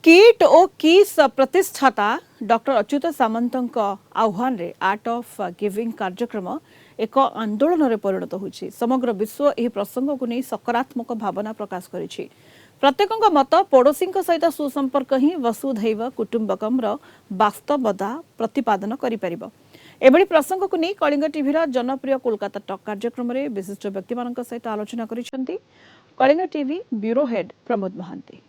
Kit और किस प्रतिष्ठाता doctor Achyuta सामंत आह्वान रे आर्ट ऑफ गिविंग कार्यक्रम एक आंदोलन रे परिणत होछि। समग्र विश्व एही प्रसंग को नहीं सकारात्मक भावना प्रकाश करिछि। प्रत्येक मत पड़ोशी सहित सुसंपर्क ही वसुधैव कुटुंबकम वास्तवता प्रतिपादन करिपरिबो। एभली प्रसंग को नहीं कलिंग टीवी जनप्रिय कोलकाता टॉक कार्यक्रम रे विशिष्ट व्यक्ति मानक सहित आलोचना करिसेंती Kalinga TV bureau head Pramod Mahanti.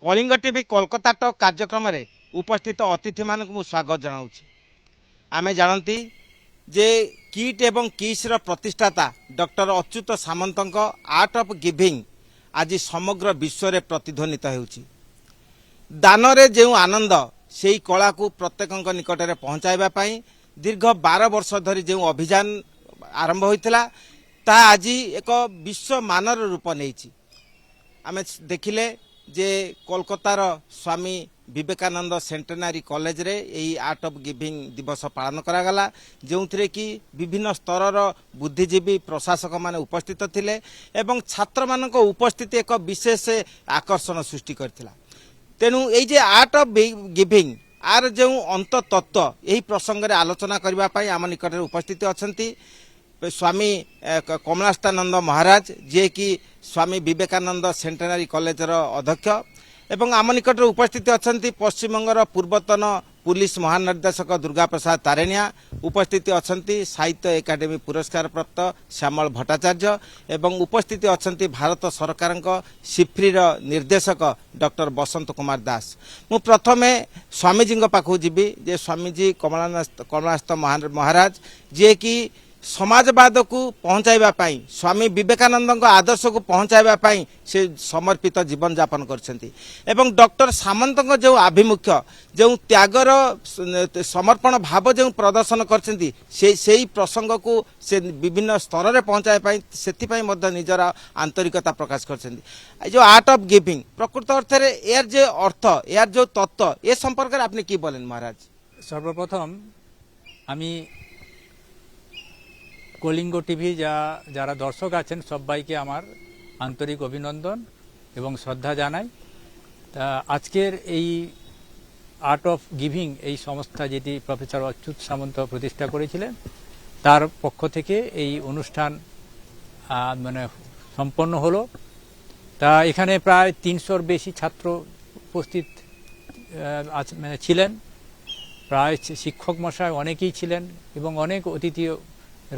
Kalinga TV Kolkata talk कार्यक्रम रे उपस्थित अतिथि मानक मु स्वागत जनाऊँ। आमे जानती जे किट एवं किस र प्रतिष्ठाता doctor Achyuta Samanta art of giving आज समग्र विश्व रे प्रतिध्वनित होउछि। दान रे जो आनंद सेही कला को प्रत्येक निकट में पहुँचाइबा पई दीर्घ 12 वर्ष धरी जो अभियान आरंभ होइतिला ता आज एक विश्व मानर रूप नेइछि। आमे देखिले जे कोलकातार स्वामी विवेकानंद सेंटेनारी कॉलेज रे यही आर्ट ऑफ गिविंग दिवस पालन करागला जो कि विभिन्न स्तर बुद्धिजीवी प्रशासक माने उपस्थित थिले एवं छात्र मानक उपस्थिति एक विशेष आकर्षण सृष्टि करथिला। तेणु ये जे आर्ट ऑफ गिविंग आर जो अंत तत्व यही प्रसंग रे आलोचना करबा पई आम निकट रे उपस्थित अछंती स्वामी कमलाष्टानंद महाराज जे कि स्वामी विवेकानंद सेंटेनारी कॉलेज अध्यक्ष एवं आम निकट उपस्थित अछंती पश्चिमबंगर पूर्वतन पुलिस महानिर्देशक दुर्गा प्रसाद तारेनिया उपस्थित अछंती साहित्य एकाडेमी पुरस्कार प्राप्त श्यामल भट्टाचार्य एवं उपस्थित अछंती भारत सरकार सिफ्री निर्देशक डॉक्टर बसंत कुमार दास। मु प्रथमे स्वामीजी पाखु जीवी जे स्वामीजी कमलास्थ महाराज जे कि समाजवाद को पहुँचाइबा पई स्वामी विवेकानंद आदर्श को पहुँचाइबा पई से समर्पित जीवन यापन करछंती एवं डॉक्टर सामंत जो आभिमुख्य जो त्यागर समर्पण भाव जो प्रदर्शन करछंती से प्रसंग को से विभिन्न स्तर रे पहुँचाइबा पई सेति पई मध्य निजर आंतरिकता प्रकाश करछंती। जो आर्ट ऑफ गिविंग प्रकृत अर्थ रे यार जे अर्थ यार जो तत्व ए संपर्क रे आपनि की बोलेन महाराज? सर्वप्रथम आमी कलिंग टीवी যারা দর্শক আছেন সবাইকে আমার আন্তরিক অভিনন্দন এবং শ্রদ্ধা জানাই। তা আজকের এই আর্ট অফ গিভিং এই সংস্থা যেটি প্রফেসর অচ্যুত সামন্ত প্রতিষ্ঠা করেছিলেন তার পক্ষ থেকে এই অনুষ্ঠান মানে সম্পন্ন হলো। তা এখানে প্রায় 300-র বেশি ছাত্র উপস্থিত মানে ছিলেন, প্রায় শিক্ষক মশাই অনেকেই ছিলেন এবং অনেক অতিথি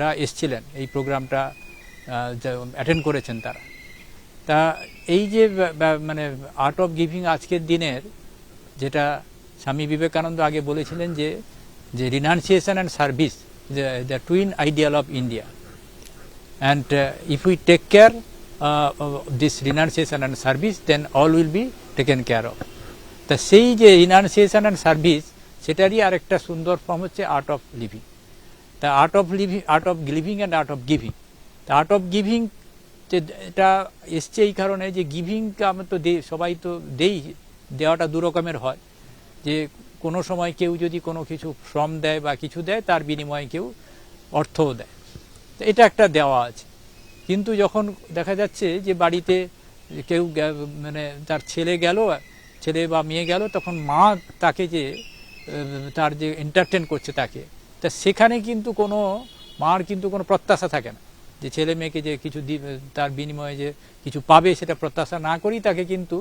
রা এসেছিলেন এই প্রোগ্রামটা অ্যাটেন্ড করেছেন তারা। তা এই যে মানে আর্ট অফ গিভিং আজকের দিনের যেটা স্বামী বিবেকানন্দ আগে বলেছিলেন যে যে renunciation and service the twin ideal of India and if we take care this renunciation and service then all will be taken care of. তা সেই যে রিনাউন্সিয়েশন অ্যান্ড সার্ভিস সেটারই আরেকটা সুন্দর ফর্ম হচ্ছে আর্ট অফ লিভিং। তা art of living and art of giving. তা art of giving এটা এসছে এই কারণে যে গিভিংকে আমরা তো সবাই তো দেওয়াটা দু রকমের হয়, যে কোনো সময় কেউ যদি কোনো কিছু শ্রম দেয় বা কিছু দেয় তার বিনিময়ে কেউ অর্থও দেয়, তো এটা একটা দেওয়া আছে। কিন্তু যখন দেখা যাচ্ছে যে বাড়িতে কেউ মানে তার ছেলে বা মেয়ে গেল, তখন মা তাকে যে তার যে এন্টারটেন করছে তাকে, তা সেখানে কিন্তু কোনো মার কিন্তু কোনো প্রত্যাশা থাকে না যে ছেলে মেয়েকে যে কিছু তার বিনিময়ে যে কিছু পাবে সেটা প্রত্যাশা না করেই তাকে কিন্তু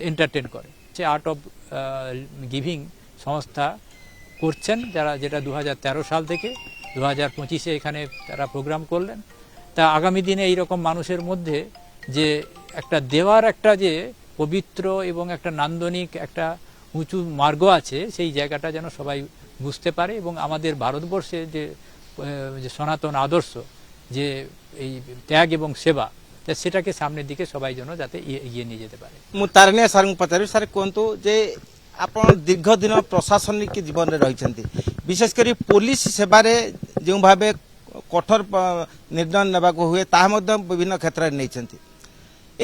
এন্টারটেন করে। সে আর্ট অফ গিভিং সংস্থা করছেন যারা, যেটা 2013 সাল থেকে 2025-এ এখানে তারা প্রোগ্রাম করলেন। তা আগামী দিনে এইরকম মানুষের মধ্যে যে একটা দেওয়ার একটা যে পবিত্র এবং একটা নান্দনিক একটা উঁচু মার্গ আছে সেই জায়গাটা যেন সবাই বুঝতে পারে এবং আমাদের ভারতবর্ষে যে সনাতন আদর্শ যে এই ত্যাগ এবং সেবা সেটাকে সামনের দিকে সবাই যেন যাতে এগিয়ে নিয়ে যেতে পারে। মু তারণিয়া স্যার পচারি স্যার কোন্তু যে আপন দীর্ঘদিন প্রশাসনিক জীবনে রয়েছেন, বিশেষ করে পুলিশ সেবারে যে ভাবে কঠোর ନିର୍ଣ୍ଣୟ ନେବାକୁ ହୁଏ ତାହା ମଧ୍ୟ ବିଭିନ୍ନ କ୍ଷେତ୍ରରେ ନେଇଛନ୍ତି।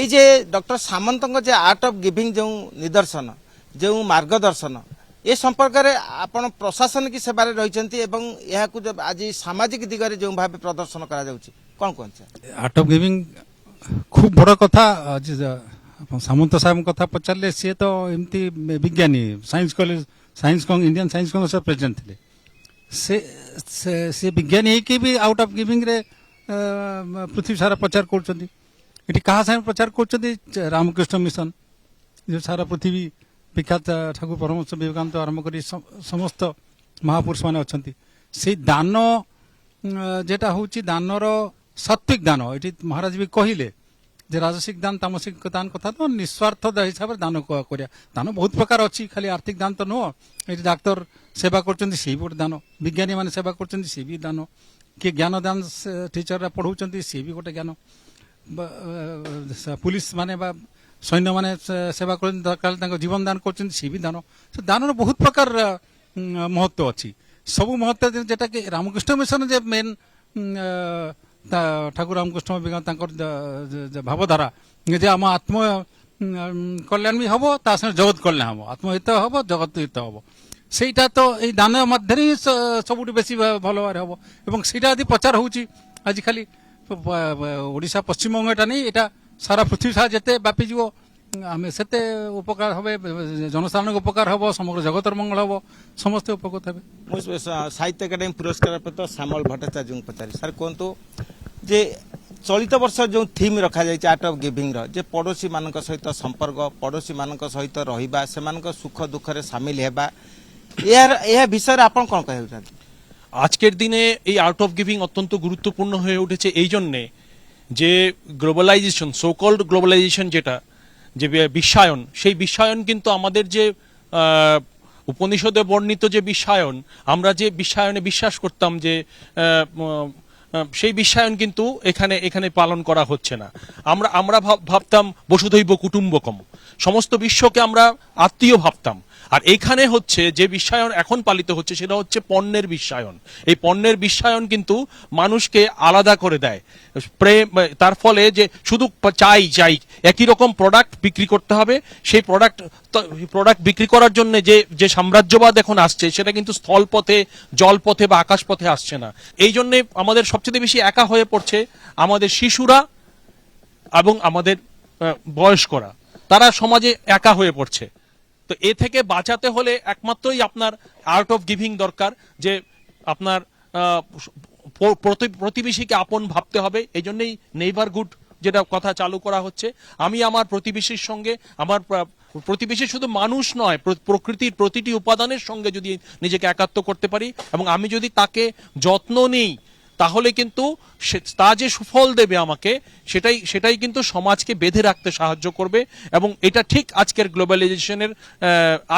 এই যে ডক্টর সাମন্তଙ୍କ যে আর্ট অফ গিଭିଂ ଯେଉଁ ନିଦର୍ଶନ ଯେଉଁ ମାର୍ଗଦର୍ଶନ ଏ ସମ୍ପର୍କରେ ଆପଣ ପ୍ରଶାସନିକ ସେବାରେ ରହିଛନ୍ତି ଏବଂ ଏହାକୁ ଆଜି ସାମାଜିକ ଦିଗରେ ଯେଉଁ ଭାବେ ପ୍ରଦର୍ଶନ କରାଯାଉଛି କ'ଣ କୁହନ୍ତି ସାର୍? ଆର୍ଟ ଅଫ୍ ଗିଭିଂ খুব বড় কথা। ସାମନ୍ତ ସାହେବଙ୍କ କଥା ପଚାରିଲେ, ସିଏ ତ ଏମିତି ବିଜ୍ଞାନୀ, ସାଇନ୍ସ କଲେଜ ଇଣ୍ଡିଆନ୍ ସାଇନ୍ସ କଂଗ୍ରେସର ପ୍ରେସିଡେଣ୍ଟ ଥିଲେ। ସେ ବିଜ୍ଞାନୀ ହେଇକି ବି ଆଉଟ୍ ଅଫ୍ ଗିଭିଂରେ ପୃଥିବୀ ସାରା ପ୍ରଚାର କରୁଛନ୍ତି। ଏଠି କାହା ସାଙ୍ଗେ ପ୍ରଚାର କରୁଛନ୍ତି? ରାମକୃଷ୍ଣ ମିଶନ, ଯେଉଁ ସାରା ପୃଥିବୀ ବିଖ୍ୟାତ ଠାକୁର ପରମହଂସ ବିବେକାନନ୍ଦ ଆରମ୍ଭ କରି ସମସ୍ତ ମହାପୁରୁଷ ମାନେ ଅଛନ୍ତି। ସେଇ ଦାନ যেটা হচ্ছে দানর সাত্বিক দান, এটি মহারাজ বি কহিলে যে রাজসিক দান তামসিক দান কথা তো নিঃস্বার্থ হিসাবে দান করিয়া। দান বহুত প্রকার অছি, খালি আর্থিক দান তো নুহ। এটি ডাক্তার সেবা করছেন সে বি গোটে দান, বিজ্ঞানী মানে সেবা করছেন সে বি দান, কিଏ জ্ঞান দান টিচররা পড়াউଛନ୍ତି সে বি গোটে জ্ঞান, পুলিশ মানে বা সৈন্য মানে সেবা করছেন দরকার তাଙ୍କ জীবন দান করছেন সে বি দান। দানর বহুত প্রকার মহত্ব অছি। ସବୁ ମହତ୍ଵ যেটা কি রামকৃষ্ণ মিশন যে মেন ঠাকুর রামকৃষ্ণ বিবেকানন্দ তাଙ୍କର ভাবধারা যে ଆମ আত্ম কল্যাণ ବି হব, ତା ସାଙ୍ଗେ জগৎ কল্যাণ হব, আত্মহিত হব জগৎ হিত হব। সেইটা তো এই দান ମଧ୍ୟରେ ହିଁ ସବୁଠୁ ବେଶୀ ଭଲ ଭାବରେ ହବ। ଏବଂ ସେଇଟା ଯଦି ପ୍ରଚାର ହଉଛି ଆଜି ଖାଲି ଓଡ଼ିଶା ପଶ୍ଚିମବଙ୍ଗ ଏଟା ନେଇ, ଏଟା ସାରା ପୃଥିବୀ ସାରା ଯେତେ ବ୍ୟାପିଯିବ ଆମେ ସେତେ ଉପକାର হবে, জনসাধারণের উপকার হব, সমগ্র জগতর মঙ্গল হব, সমস্ত উপকৃত হবে। ମୁଁ ସାହିତ୍ୟ ଏକାଡେମୀ ପୁରସ୍କାର ପ୍ରାପ୍ତ ଶ୍ୟାମଳ ଭଟ୍ଟାଚାର୍ଯ୍ୟଙ୍କୁ ପଚାରି ସାର୍ କୁହନ୍ତୁ ଯେ ଚଳିତ ବର୍ଷ ଯେଉଁ ଥିମ୍ ରଖାଯାଇଛି ଆର୍ଟ ଅଫ୍ ଗିଭିଂର, ଯେ ପଡ଼ୋଶୀ ମାନଙ୍କ ସହିତ ସମ୍ପର୍କ, ପଡ଼ୋଶୀ ମାନଙ୍କ ସହିତ ରହିବା, ସେମାନଙ୍କ ସୁଖ ଦୁଃଖରେ ସାମିଲ ହେବା, ଏହା ବିଷୟରେ ଆପଣ କ'ଣ କହିବାକୁ ଚାହାନ୍ତି? আজকের দিনে এই আর্ট অফ গিভিং অত্যন্ত গুরুত্বপূর্ণ হয়ে উঠেছে এই জন্যে যে গ্লোবালাইজেশন, সোকল্ড গ্লোবালাইজেশন, যেটা যে বিশ্বায়ন, সেই বিশ্বায়ন কিন্তু আমাদের যে উপনিষদে বর্ণিত যে বিশ্বায়ন, আমরা যে বিশ্বায়নে বিশ্বাস করতাম যে সেই বিশ্বায়ন কিন্তু এখানে এখানে পালন করা হচ্ছে না। আমরা ভাবতাম বসুধৈব কুটুম্বকম, সমস্ত বিশ্বকে আমরা আত্মীয় ভাবতাম। আর এখানে হচ্ছে যে বিশ্বায়ন এখন পালিত হচ্ছে সেটা হচ্ছে পণ্যের বিশ্বায়ন। এই পণ্যের বিশ্বায়ন কিন্তু মানুষকে আলাদা করে দেয়। প্রেম, তার ফলে যে শুধু চাই একই রকম প্রোডাক্ট বিক্রি করতে হবে, সেই প্রোডাক্ট বিক্রি করার জন্য যে সাম্রাজ্যবাদ এখন আসছে সেটা কিন্তু স্থলপথে, জলপথে বা আকাশপথে আসছে না। এই জন্যে আমাদের সবচেয়ে বেশি একা হয়ে পড়ছে আমাদের শিশুরা এবং আমাদের বয়স্করা, তারা সমাজে একা হয়ে পড়ছে। তো এ থেকে বাঁচাতে হলে একমাত্রই আপনার আর্ট অফ গিভিং দরকার, যে আপনার প্রতিবেশীকে আপন ভাবতে হবে। এই জন্যই নেইবারহুড যেটা কথা চালু করা হচ্ছে। আমি আমার প্রতিবেশীর সঙ্গে, আমার প্রতিবেশী শুধু মানুষ নয়, প্রকৃতির প্রতিটি উপাদানের সঙ্গে যদি নিজেকে একাত্ম করতে পারি এবং আমি যদি তাকে যত্ন নিই, তাহলে কিন্তু তা যে সুফল দেবে আমাকে, সেটাই কিন্তু সমাজকে বেঁধে রাখতে সাহায্য করবে। এবং এটা ঠিক আজকের গ্লোবালাইজেশনের,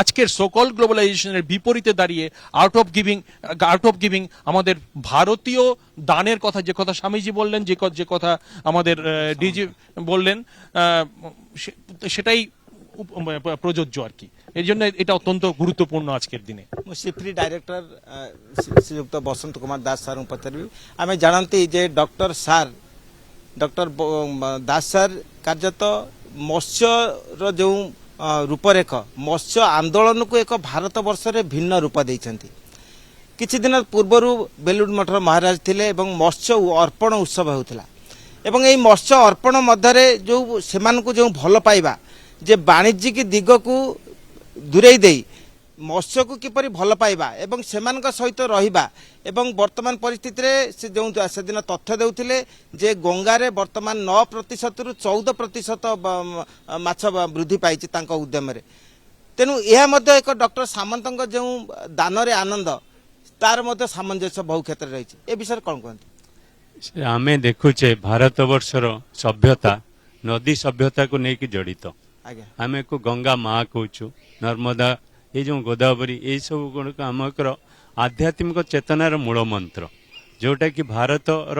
আজকের সোকল গ্লোবালাইজেশনের বিপরীতে দাঁড়িয়ে আর্ট অফ গিভিং আমাদের ভারতীয় দানের কথা, যে কথা স্বামীজি বললেন, যে কথা আমাদের ডিজি বললেন, সেটাই প্রযোজ্য আর কি। এই জন্য এটা অত্যন্ত গুরুত্বপূর্ণ আজকের দিনে। সিফ্রি ডাইরেক্টর শ্রীযুক্ত বসন্ত কুমার দাস স্যার পচারিবি। আমি জানতি যে ডক্টর দাস স্যার কার্যত মৎস্যর যে রূপরেখ, মৎস্য আন্দোলনକୁ ଏକ ଭାରତ ବର୍ଷରେ ଭିନ୍ନ ରୂପ ଦେଇଛନ୍ତି। କିଛି ଦିନ ପୂର୍ବରୁ ବେଲୁଡ଼ ମଠର ମହାରାଜ ଥିଲେ ଏବଂ ମତ୍ସ୍ୟ ଅର୍ପଣ ଉତ୍ସବ ହେଉଥିଲା ଏବଂ এই ମତ୍ସ୍ୟ ଅର୍ପଣ ମଧ୍ୟରେ ଯେଉଁ ସେମାନଙ୍କୁ ଯେଉଁ ଭଲ ପାଇବା, ଯେ ବାଣିଜ୍ୟିକ ଦିଗକୁ ଦୂରେଇ ଦେଇ ମତ୍ସ୍ୟକୁ କିପରି ଭଲ ପାଇବା ଏବଂ ସେମାନଙ୍କ ସହିତ ରହିବା। ଏବଂ ବର୍ତ୍ତମାନ ପରିସ୍ଥିତିରେ ସେ ଯେଉଁ ସେଦିନ ତଥ୍ୟ ଦେଉଥିଲେ ଯେ ଗଙ୍ଗାରେ ବର୍ତ୍ତମାନ 9%ରୁ 14% ମାଛ ବୃଦ୍ଧି ପାଇଛି ତାଙ୍କ ଉଦ୍ୟମରେ। ତେଣୁ ଏହା ମଧ୍ୟ ଏକ ଡକ୍ଟର ସାମନ୍ତଙ୍କ ଯେଉଁ ଦାନରେ ଆନନ୍ଦ, ତାର ମଧ୍ୟ ସାମଞ୍ଜସ୍ୟ ବହୁ କ୍ଷେତ୍ରରେ ରହିଛି। ଏ ବିଷୟରେ କ'ଣ କୁହନ୍ତି? ଆମେ ଦେଖୁଛେ ଭାରତବର୍ଷର ସଭ୍ୟତା ନଦୀ ସଭ୍ୟତାକୁ ନେଇକି ଜଡ଼ିତ। ଆଜ୍ଞା, ଆମେ ଗଙ୍ଗା ମା କହୁଛୁ, ନର୍ମଦା, এই যে গোଦାବରୀ, এইসବୁ ଗୁଡିକ ଆମର ଆଧ୍ୟାତ୍ମିକ ଚେତନାର ମୂଳ ମନ୍ତ୍ର, ଯୋଉଟା କି ଭାରତର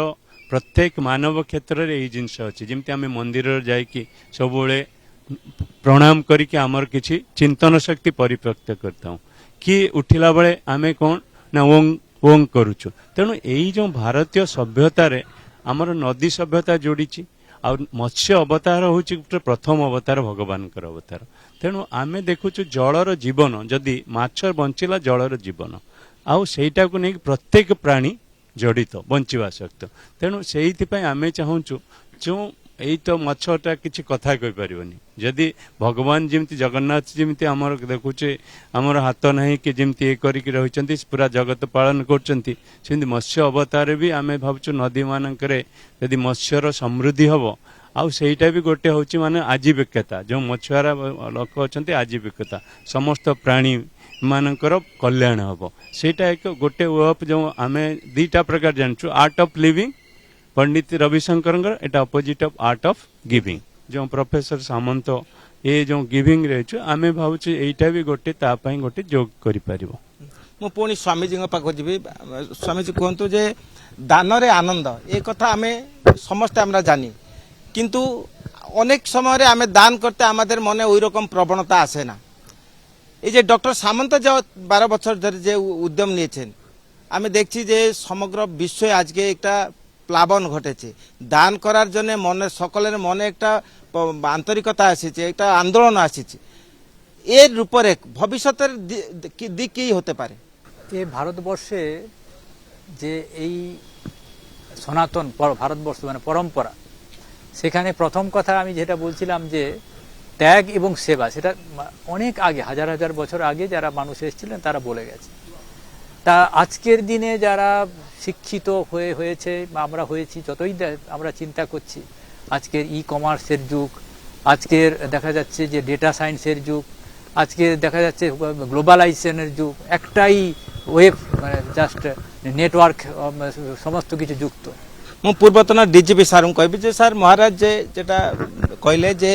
ପ୍ରତ୍ୟେକ ମାନବ କ୍ଷେତ୍ରରେ ଏଇ ଜିନିଷ ଅଛି। ଯେମିତି ଆମେ ମନ୍ଦିରରେ ଯାଇକି ସବୁବେଳେ ପ୍ରଣାମ କରିକି ଆମର କିଛି ଚିନ୍ତନ ଶକ୍ତି ପରିପ୍ରକ୍ତ କରିଥାଉ, କି ଉଠିଲା ବେଳେ ଆମେ କ'ଣ ନା ଓଂ କରୁଛୁ। ତେଣୁ ଏଇ ଯେଉଁ ଭାରତୀୟ ସଭ୍ୟତାରେ ଆମର ନଦୀ ସଭ୍ୟତା ଯୋଡ଼ିଛି, ଆଉ ମତ୍ସ୍ୟ ଅବତାର ହେଉଛି ଗୋଟେ ପ୍ରଥମ ଅବତାର ଭଗବାନଙ୍କର ଅବତାର। ତେଣୁ ଆମେ ଦେଖୁଛୁ ଜଳର ଜୀବନ, ଯଦି ମାଛ ବଞ୍ଚିଲା ଜଳର ଜୀବନ, ଆଉ ସେଇଟାକୁ ନେଇକି ପ୍ରତ୍ୟେକ ପ୍ରାଣୀ ଜଡ଼ିତ ବଞ୍ଚିବା ସହିତ। ତେଣୁ ସେଇଥିପାଇଁ ଆମେ ଚାହୁଁଛୁ ଯେଉଁ ଏଇ ତ ମାଛଟା କିଛି କଥା କହିପାରିବନି, ଯଦି ଭଗବାନ ଯେମିତି ଜଗନ୍ନାଥ ଯେମିତି ଆମର ଦେଖୁଛେ ଆମର ହାତ ନାହିଁ କି ଯେମିତି ଏ କରିକି ରହିଛନ୍ତି ପୁରା ଜଗତ ପାଳନ କରୁଛନ୍ତି, ସେମିତି ମତ୍ସ୍ୟ ଅବତାରରେ ବି ଆମେ ଭାବୁଛୁ ନଦୀମାନଙ୍କରେ ଯଦି ମତ୍ସ୍ୟର ସମୃଦ୍ଧି ହେବ, ଆଉ ସେଇଟା ବି ଗୋଟେ ହେଉଛି ମାନେ ଆଜୀବିକତା, ଯେଉଁ ମଛୁଆରା ଲୋକ ଅଛନ୍ତି ଆଜୀବିକତା, ସମସ୍ତ ପ୍ରାଣୀ ମାନଙ୍କର କଲ୍ୟାଣ ହେବ। ସେଇଟା ଏକ ଗୋଟେ ୱେବ୍ ଯେଉଁ ଆମେ ଦୁଇଟା ପ୍ରକାର ଜାଣିଛୁ, art of living Pandit Ravishankar Etah opposite of art of giving जो प्रोफेसर सामंत ये जो गिविंग रही आमे भावुचे एटा भी गोटे तापाई गोटे जोग करि परिबो। मु पुणी स्वामीजी पाख जी स्वामीजी कहतु जे दान रे आनंद ये कथा आमे समस्त हमरा जानी, किंतु अनेक समय रे आमे दान करते आमादेर मने ओई रकम प्रवणता आसे ना। ये जे डॉक्टर सामंत जो 12 बछर धरे जे उद्यम नियेछेन आमे देखछि जे समग्र विश्व आज के एकटा प्लावन घटेছে दान करार जने मने सकलेर मने एक आंतरिकता आसीছে एक आंदोलन आसीছে एर रूपरेख भविष्यतेर दिक की होते पारे। ये भारतवर्षे जे এই সনাতন ভারতবর্ষ মানে পরম্পরা, সেখানে প্রথম কথা আমি যেটা বলছিলাম যে ত্যাগ এবং সেবা, সেটা অনেক আগে হাজার হাজার বছর আগে যারা মানুষ এসেছিলেন তারা বলে গেছে। তা আজকের দিনে যারা শিক্ষিত হয়েছে বা আমরা হয়েছি, যতই আমরা চিন্তা করছি আজকের ই কমার্সের যুগ, আজকের দেখা যাচ্ছে যে ডেটা সায়েন্সের যুগ, আজকে দেখা যাচ্ছে গ্লোবালাইজেশনের যুগ, একটাই ওয়েব মানে জাস্ট নেটওয়ার্ক সমস্ত কিছু যুক্ত। मु पूर्वतन डीजीपी सार कहबी जे सार महाराज जे जेटा कहले जे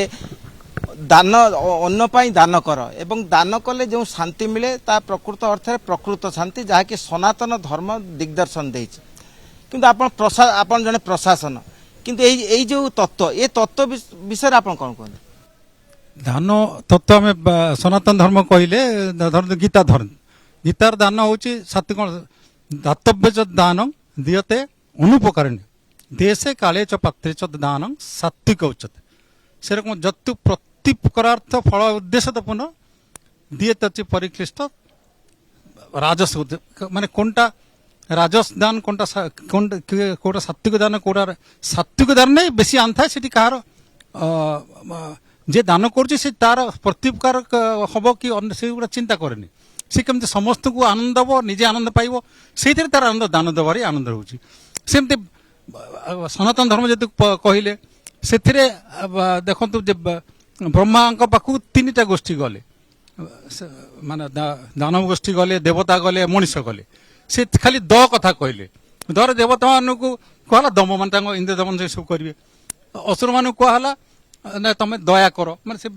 दान अन्न पाई दान कर एवं दान कले जो शांति मिले ता प्रकृत अर्थ प्रकृत शांति जहाँकि सनातन धर्म दिग्दर्शन देछि। किंतु आपण जने प्रशासन किंतु एई जो तत्व ये तत्व विषय आपण कोन कोन दान तत्व में सनातन धर्म कहले गीता धर्म गीतार दान होची सात्विक दातव्य च दान दियते अनुपकारिणी देशे काले च पात्रे च दान सात्विक उच्यते। सेरकम जतु प्रतिपकारार्थ फल उद्देश्यपूर्ण दियते अछि परिक्लिष्ट राजस माने कोनटा राजस दान कोनटा कोटा सात्विक दान कोटा सात्विक दान नहीं बेसी आनथा सेठी कहार जे दान करछि से तार प्रतिपकार हबो कि से गुडा चिंता करेनी, से केमते समस्त को आनंद दबो निजे आनंद पाइबो सेतिर तार आनंद दान दबारी आनंद होछि। सेमते सनातन धर्म जति कहिले सेथिरे देखंतु जे ब्रह्मांक पाखु तीनटा गोष्ठी गले माने दानव गोष्ठी गले देवता गले मनुष्य गले से खाली द कथा कहले धर देवता मानकु कहला दम मान तांग इंद्र दमन से सब करिवे, असुर मानकु कहला ना तमे दया करो माने से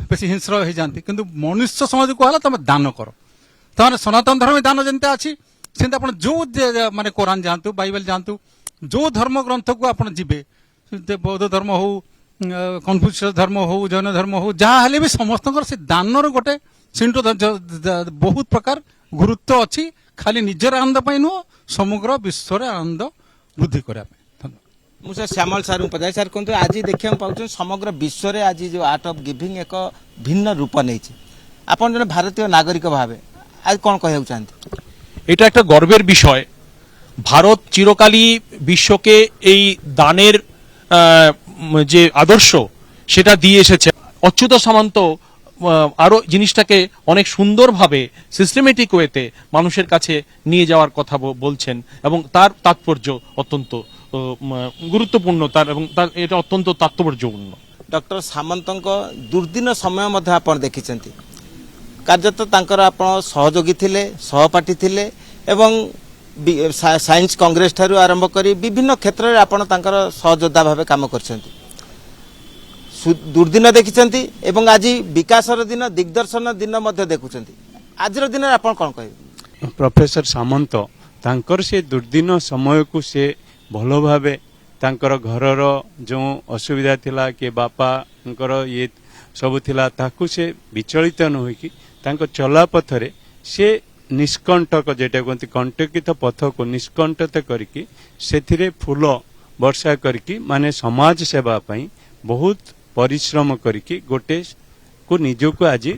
बेसी हिंस्र हो जानती, किंतु मनुष्य समाज को कहला तमे दान करो। ताने सनातन धर्म दान जनता अछि सेंत आपण जो माने कुरान जानतु बाइबल जानतु जो धर्म ग्रंथ को आपण जिबे बौद्ध धर्म हो कन्फ्यूशियस धर्म हो जैन धर्म हो जहाँ हेले भी समस्त से दानर गोटे सिंटू बहुत प्रकार गुरुत्व अच्छी खाली निजर आनंद नुह समग्र विश्व आनंद वृद्धि करने। मुझे श्यामल सार पचार सार कहते आज देखा पाँच समग्र विश्व में आज जो आर्ट ऑफ गिविंग एक भिन्न रूप नहीं आप जन भारतीय नागरिक भाव आज कौन कह चाहते? এটা একটা গর্বের বিষয়। ভারত চিরকালই বিশ্বকে এই দানের যে আদর্শ সেটা দিয়ে এসেছে। অচ্যুত সামন্ত আরো জিনিসটাকে অনেক সুন্দরভাবে সিস্টেমেটিক ওয়েতে মানুষের কাছে নিয়ে যাওয়ার কথা বলছেন এবং তার তাৎপর্য অত্যন্ত গুরুত্বপূর্ণ তার এবং তার এটা অত্যন্ত তাৎপর্যপূর্ণ। डॉक्टर सामंत दुर्दिन समय मध्य आप देखिं कार्यत तांकर आप सहयोगी थिले सहपाठी थिले एवं साइंस कांग्रेस ठारू आरंभ करी विभिन्न क्षेत्र में आपण तांकर सहयोद्धा भाव काम करछंती। दुर्दिन देखिछंती एवं आज विकासर दिन दिग्दर्शन दिन मध्य देखुछंती। आजर दिन आपण कोन कहबे? प्रोफेसर सामंत तांकर से दुर्दिन समय को से भल भावे तांकर घरर जो असुविधा थिला कि बापा ये सब थिला ताकू से विचलित न होइकी तांको चला पथरे से निष्कंटक जेटा कहते कंटकित पथ को निष्कंठित करिकी सेथिरे फूल वर्षा करके माने समाज सेवा पई बहुत परिश्रम करके गोटे को निजको आज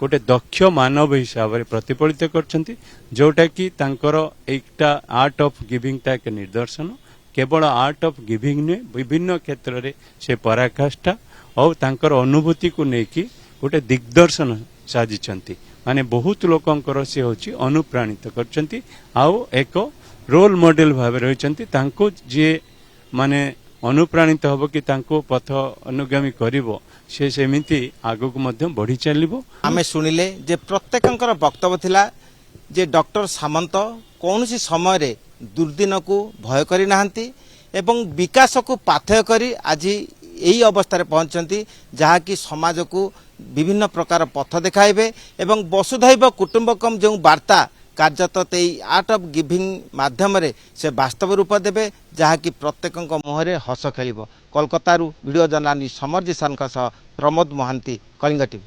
गोटे दक्ष मानव हिसाब से प्रतिफलित करछंती जोटा कि तांकर एकटा आर्ट ऑफ गिविंग ता एक निदर्शन केवल आर्ट ऑफ गिविंग ने विभिन्न क्षेत्र रे से पराकाष्ठा और तांकर अनुभूति को लेकिन गोटे दिग्दर्शन साजिछंती माने बहुत लोकंकर से होची अनुप्राणित करछंती आउ एक रोल मॉडल भाव रहिछंती तांको जे माने अनुप्राणित हब कि तांको पथ अनुगामी करिवो से सेमिति आगक मध्य बढ़ी चलिबो। आमे सुनिले जे प्रत्येकंकर वक्तव्य थिला जे डॉक्टर सामंत कौनसी समय रे दुर्दिन को भय करी नाहंती एवं विकास को पाथेय करी आज यही अवस्था पहुंचती जहाँकि समाज को विभिन्न प्रकार पथ देखाइबे एवं वसुधैव कुटुंबकम जो वार्ता कार्यरत आर्ट ऑफ गिविंग माध्यम रे से वास्तव रूप देवे जहाँकि प्रत्येक मुहरे हस खेल। कोलकाता वीडियो जर्नालिस्ट समर जिसान प्रमोद महांती, कलिंग टीवी।